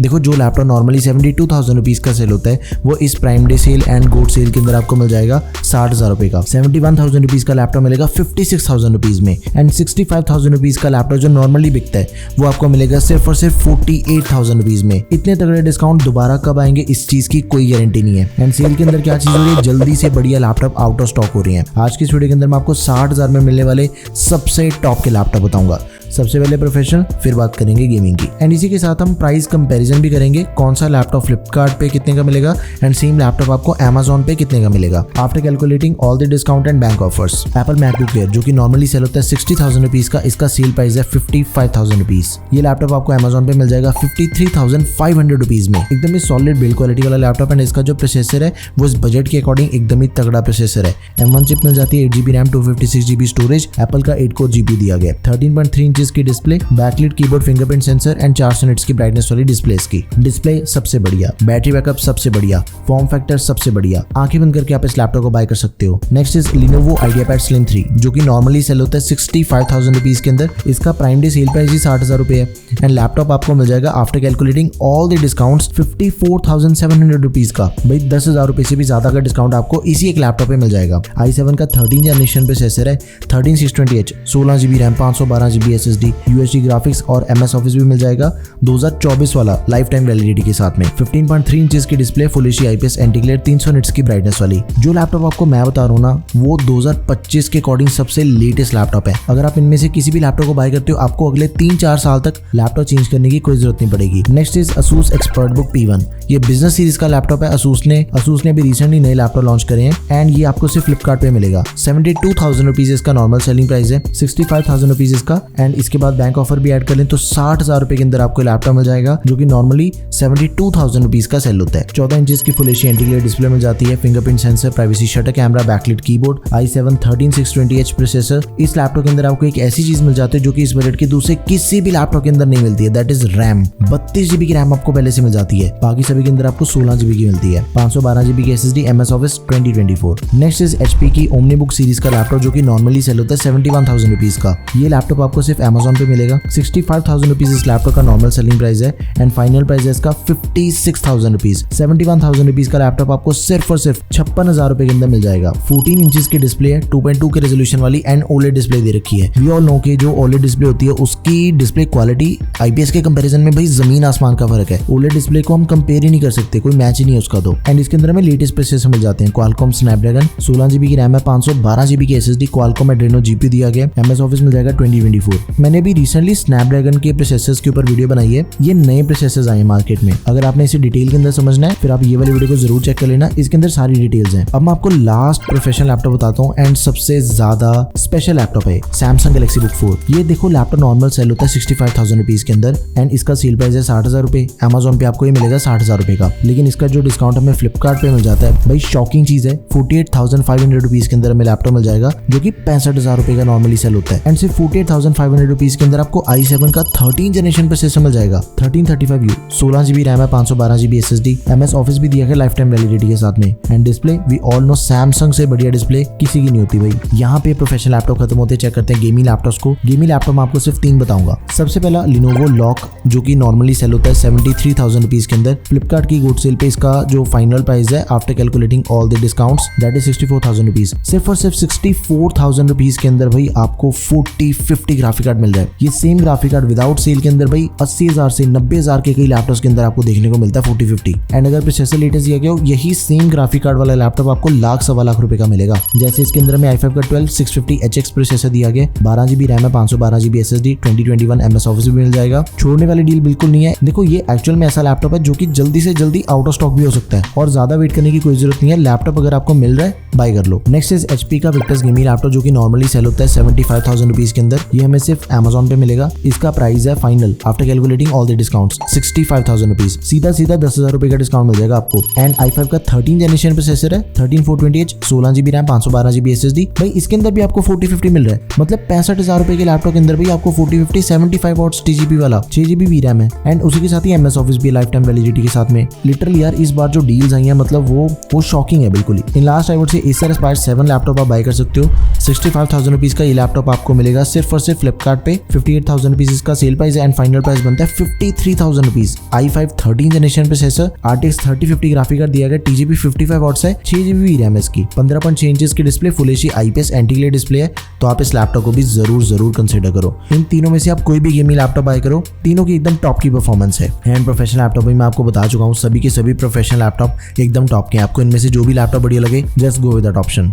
देखो जो laptop normally 72,000 rupees का सेल होता है वो इस prime day sale and gold sale के अंदर आपको मिल जाएगा 60,000 रुपए का। 71,000 रुपीज का लैपटॉप मिलेगा 56,000 रुपीज में एंड 65,000 रुपीज का लैपटॉप जो नॉर्मली बिकता है वो आपको मिलेगा सिर्फ और सिर्फ 48,000 रुपीज में। इतने तगड़े डिस्काउंट दोबारा कब आएंगे इस चीज की कोई गारंटी नहीं है। एंड सेल के अंदर क्या चीज हो रही है, जल्दी से बढ़िया लैपटॉप आउट ऑफ स्टॉक हो रही है। आज की इस वीडियो के अंदर मैं आपको 60,000 में मिलने वाले सबसे टॉप के लैपटॉप बताऊंगा। सबसे पहले प्रोफेशनल, फिर बात करेंगे गेमिंग की एंड इसी के साथ हम प्राइस कंपैरिजन भी करेंगे, कौन सा लैपटॉप फ्लिपकार्ट पे कितने का मिलेगा एंड सेम लैपटॉप आपको अमेजॉन पे कितने का मिलेगा after calculating all the discount and bank offers. Apple MacBook air जो कि नॉर्मली सेल होता है 60,000 रुपीज का, इसका सेल प्राइस है 55,000 रुपीज। ये लैपटॉप आपको अमेजॉन पे मिल जाएगा 53,500 रुपीज में। एकदम ही सॉलिड बिल्ड क्वालिटी वाला लैपटॉप एंड इसका जो प्रोसेसर है वो इस बजट के अकॉर्डिंग एकदम ही तगड़ा प्रोसेसर है। M1 चिप मिल जाती है, 8GB RAM, 256GB storage, Apple का 8 कोर GPU दिया गया, 13.3 इंचेस की display, backlit keyboard, fingerprint sensor and 400 nits की ब्राइटनेस वाली डिस्प्ले इसकी। डिस्प्ले सबसे बढ़िया, बैटरी बैकअप सबसे बढ़िया, फॉर्म फैक्टर सबसे बढ़िया, आंखें बंद करके आप इस लैपटॉप को बाय कर सकते हो। Next is Lenovo IdeaPad Slim 3 जो कि नॉर्मली सेल होता है 65,000 रुपीज के अंदर। इसका प्राइम डे सेल प्राइस ही 60,000 रुपए है एंड लैपटॉप आपको मिल जाएगा after calculating all the discounts 54,700 rupees का। भाई 10,000 रुपए से भी ज्यादा का डिस्काउंट आपको इसी एक लैपटॉप पे मिल जाएगा। i7 का 13 जनरेशन प्रोसेसर है, 13620H, 16GB RAM, 512GB SSD, UHD graphics और MS ऑफिस भी मिल जाएगा 2024 वाला लाइफ टाइम वैलिडिटी के साथ में। 15.3 इंचेस की display, full HD IPS anti glare, 300 nits की ब्राइटनेस वाली। जो लैपटॉप आपको मैं बता रहा हूँ ना वो 2025 के अकॉर्डिंग सबसे लेटेस्ट लैपटॉप है। अगर आप इनमें से किसी भी लैपटॉप को बाय करते हो आपको अगले 3-4 साल तक लैपटॉप चेंज करने की कोई जरूरत नहीं पड़ेगी। Next is Asus ExpertBook P1। ये बिजनेस सीरीज का लैपटॉप है। Asus ने अभी रिसेंटली नए लैपटॉप लॉन्च करे हैं एंड ये आपको सिर्फ फ्लिपकार्ट पे मिलेगा। 72,000 रुपीज इसका नॉर्मल सेलिंग प्राइस है, 65,000 रुपीज इसका एंड इसके बाद बैंक ऑफर भी ऐड कर लें तो 60,000 रुपए के अंदर आपको लैपटॉप मिल जाएगा जो कि नॉर्मली 72,000 रुपीज का सेल होता है। 14 इंचेस की full HD anti glare display मिल जाती है, fingerprint sensor, privacy shutter camera, backlit keyboard, i7 13620H processor. इस लैपटॉप के अंदर आपको एक ऐसी चीज मिल जाती है जो कि इस बजट के दूसरे किसी भी लैपटॉप के अंदर नहीं मिलती है, दैट इज रैम। 32GB की रैम आपको पहले से मिल जाती है, बाकी सभी के अंदर आपको 16GB की मिलती है, 512GB की SSD, MS office 2024। Next is HP की OmniBook सीरीज का लैपटॉप जो कि नॉर्मली सेल होता है 71,000 रुपीज का। ये लैपटॉप आपको सिर्फ अमेजॉन पे मिलेगा। 65,000 रुपीज इस लैपटॉप का नॉर्मल सेलिंग प्राइस है एंड फाइनल प्राइस है इसका 56,000 रुपीज। 71,000 रुपीज का लैपटॉप आपको सिर्फ और सिर्फ 56,000 रुपए के अंदर मिल जाएगा। 14 इंचेस की डिस्प्ले है, 2.2 के रेजोल्यूशन वाली एंड OLED डिस्प्ले दे रखी है। वी ऑल नो कि जो OLED डिस्प्ले होती है उसकी डिस्प्ले क्वालिटी IPS के कंपैरिजन में भाई जमीन आसमान का फर्क है। OLED डिस्प्ले को हम कंपेयर ही नहीं कर सकते, कोई मैच ही नहीं है उसका। तो एंड इसके अंदर हमें लेटेस्ट प्रोसेसर मिल जाते हैं, Qualcomm Snapdragon, 16GB की रैम है, 512GB की SSD, Qualcomm Adreno GPU दिया गया, MS ऑफिस मिल जाएगा 2024। मैंने भी रिसेंटली Snapdragon के प्रोसेसर्स के ऊपर वीडियो बनाई है। ये नए प्रोसेसर्स आए मार्केट में, अगर आपने इसे डिटेल के अंदर समझना है फिर आप ये वाली वीडियो को जरूर चेक कर लेना, इसके अंदर सारी डिटेल्स हैं। अब मैं आपको लास्ट प्रोफेशनल लैपटॉप बताता हूँ एंड सबसे ज्यादा स्पेशल लैपटॉप है Samsung Galaxy Book 4। ये देखो लैपटॉप नॉर्मल सेल होता है 65,000 रुपीज के अंदर एंड इसका सेल प्राइस है 60,000 रुपए। अमेजॉन पे आपको ये मिलेगा 60,000 रुपए का, लेकिन इसका जो डिस्काउंट हमें फ्लिपकार्ट पे मिल जाता है भाई शॉकिंग चीज है, 48,500 रुपीज के अंदर हमें लैपटॉप मिल जाएगा जो कि 65,000 रुपए का नॉर्मली सेल होता है एंड सिर्फ 48,500 रुपीज के अंदर आपको i7 का 13 जनरेशन प्रोसेसर मिल जाएगा, 1335U, 16GB रैम है, 512GB SSD, MS ऑफिस भी दिया है लाइफ टाइम वैलिडिटी के साथ में and display we all know Samsung से बढ़िया डिस्प्ले किसी की नहीं होती भाई। यहाँ पे प्रोफेशनल लैपटॉप खत्म होते चेक करते हैं गेमिंग लैपटॉप्स को। गेमिंग लैपटॉप में आपको सिर्फ 3 बताऊंगा। सबसे पहला Lenovo Lock जो कि नॉर्मली सेल होता है 73,000 रुपीज के अंदर। फ्लिपकार्ट की गुड सेल पे इसका जो फाइनल प्राइस है after calculating all the discounts that is 64,000 rupees. सिर्फ और सिर्फ 64,000 रुपीज के अंदर भाई आपको 4050 ग्राफिक कार्ड मिल रहा है। ये same graphic card without sale के अंदर भाई 80,000 से 90,000 के कई लैपटॉप्स के अंदर आपको देखने को मिलता है 4050 एंड अगर प्रोसेसर लेटेस्ट दिया गया हो यही सेम ग्राफिक कार्ड वाला लैपटॉप आपको लाख सवा लाख रुपए का मिलेगा। जैसे इसके अंदर में i5 का 12650HX प्रोसेसर दिया गया, 12GB रैम है, 512GB SSD, 2021 MS ऑफिस भी मिल जाएगा। छोड़ने वाली डील बिल्कुल नहीं है। देखो ये एक्चुअल में ऐसा लैपटॉप है जो कि जल्दी से जल्दी आउट ऑफ स्टॉक भी हो सकता है और ज्यादा वेट करने की कोई जरूरत नहीं है। लैपटॉप अगर आपको मिल रहा है बाय कर लो। नेक्स्ट इज HP का Victus गेमिंग लैपटॉप जो कि नॉर्मली सेल होता है 75,000 रुपीज के अंदर। ये हमें सिर्फ Amazon पे मिलेगा। इसका प्राइस है final after calculating all the discounts 65,000 rupees. सीधा 10,000 रुपए का डिस्काउंट मिल जाएगा आपको एंड i5 का 13 जनरेशन प्रोसेसर है, 13420H, 16GB RAM, 512GB SSD। भाई इसके अंदर भी आपको 4050 मिल रहा है, मतलब 65,000 रुपए के लैपटॉप के अंदर भी आपको 4050 75 वॉट्स TGP वाला 6GB वी रैम है एंड उसी के साथ ही MS ऑफिस भी लाइफ टाइम वैलिडिटी के साथ में। लिटरली यार इस बार जो डील्स आई हैं मतलब वो शॉकिंग है बिल्कुल ही। In last I would say Acer Aspire 7 laptop आप बाय कर सकते हो। 65,000 रुपीज का ये लैपटॉप आपको मिलेगा सिर्फ और सिर्फ फ्लिपकार्ट फ्लिपकार्ट पे 58,000 रुपीज इसका सेल प्राइस है एंड फाइनल प्राइस बनता है 53,000 rupees. i5 13 generation processor, RTX 3050 graphic card दिया गया, TGP 55 वॉट्स है, 6GB रैम है इसकी, 15.6 इंचेस की display, full HD IPS anti glare display है। तो आप इस लैपटॉप को भी जरूर कंसिडर करो। इन तीनों में से आप कोई भी गेमिंग लैपटॉप बाय करो, तीनों की एकदम टॉप की परफॉर्मेंस है। एंड प्रोफेशनल लैपटॉप में मैं आपको बता चुका हूँ, सभी के सभी प्रोफेशनल लैपटॉप एकदम टॉप के हैं। आपको इनमें से जो भी लैपटॉप बढ़िया लगे, just go with that option.